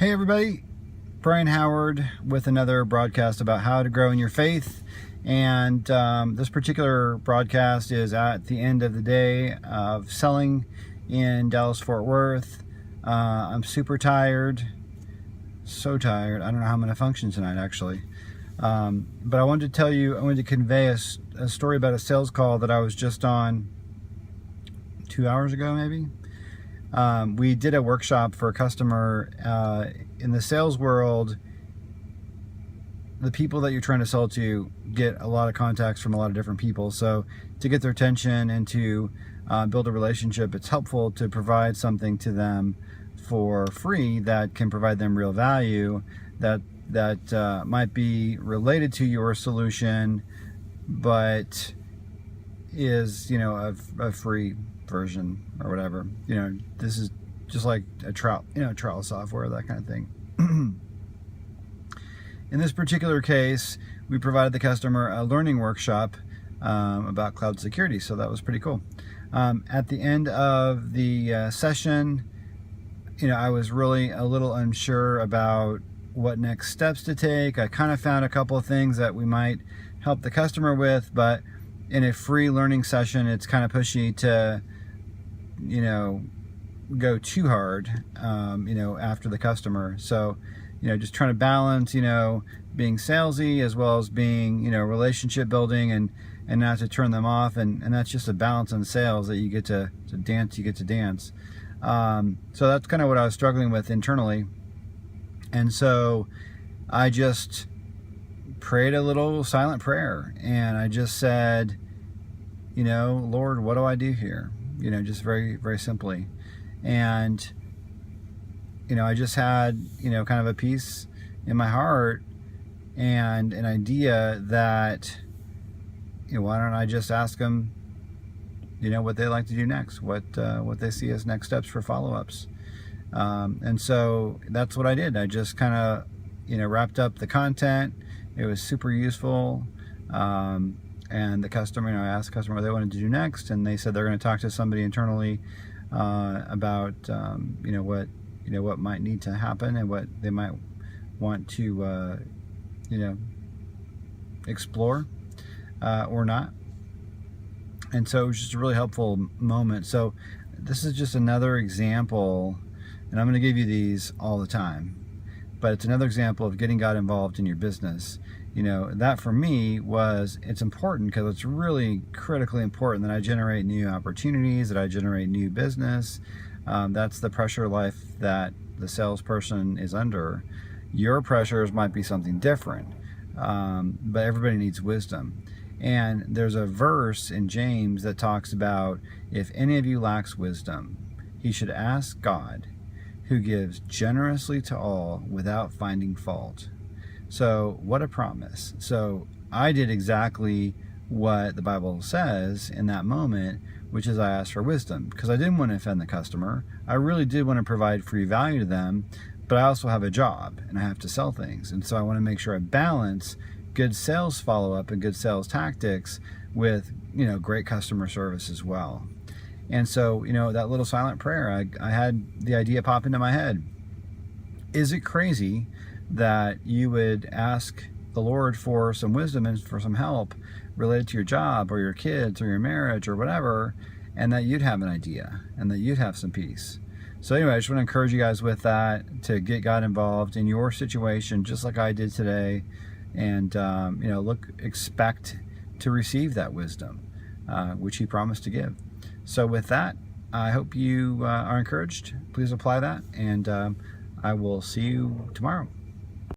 Hey everybody, Brian Howard with another broadcast about how to grow in your faith. And this particular broadcast is at the end of the day of selling in Dallas-Fort Worth. I'm super tired, so tired. I don't know how I'm going to function tonight actually. But I wanted to convey a story about a sales call that I was just on 2 hours ago maybe. We did a workshop for a customer. In the sales world, the people that you're trying to sell to get a lot of contacts from a lot of different people. So to get their attention and to build a relationship, it's helpful to provide something to them for free that can provide them real value, that might be related to your solution, but is, a free version or whatever. This is just like a trial software, that kind of thing. In this particular case, we provided the customer a learning workshop about cloud security, so that was pretty cool. At the end of the session, I was really a little unsure about what next steps to take. I kind of found a couple of things that we might help the customer with, but in a free learning session, it's kind of pushy to, go too hard, after the customer. So, just trying to balance, being salesy as well as being, relationship building and not to turn them off. And that's just a balance in sales that you get to dance. So that's kind of what I was struggling with internally. And so I just prayed a little silent prayer, and I just said, Lord, what do I do here? Just very, very simply. And, I just had, kind of a peace in my heart and an idea that, why don't I just ask them, what they like to do next, what they see as next steps for follow-ups. And so that's what I did. I just kind of, wrapped up the content. It was super useful. And the customer, I asked the customer what they wanted to do next, and they said they're going to talk to somebody internally about what might need to happen and what they might want to explore or not. And so it was just a really helpful moment. So this is just another example, and I'm going to give you these all the time, but it's another example of getting God involved in your business. That for me it's important because it's really critically important that I generate new opportunities, that I generate new business. That's the pressure life that the salesperson is under. Your pressures might be something different, but everybody needs wisdom. And there's a verse in James that talks about, if any of you lacks wisdom, he should ask God, who gives generously to all without finding fault. So what a promise. So I did exactly what the Bible says in that moment, which is I asked for wisdom, because I didn't want to offend the customer. I really did want to provide free value to them, but I also have a job and I have to sell things. And so I want to make sure I balance good sales follow-up and good sales tactics with, great customer service as well. And so, that little silent prayer, I had the idea pop into my head. Is it crazy that you would ask the Lord for some wisdom and for some help related to your job or your kids or your marriage or whatever, and that you'd have an idea and that you'd have some peace? So anyway, I just want to encourage you guys with that, to get God involved in your situation, just like I did today. And, expect to receive that wisdom, which he promised to give. So with that, I hope you are encouraged. Please apply that, and I will see you tomorrow.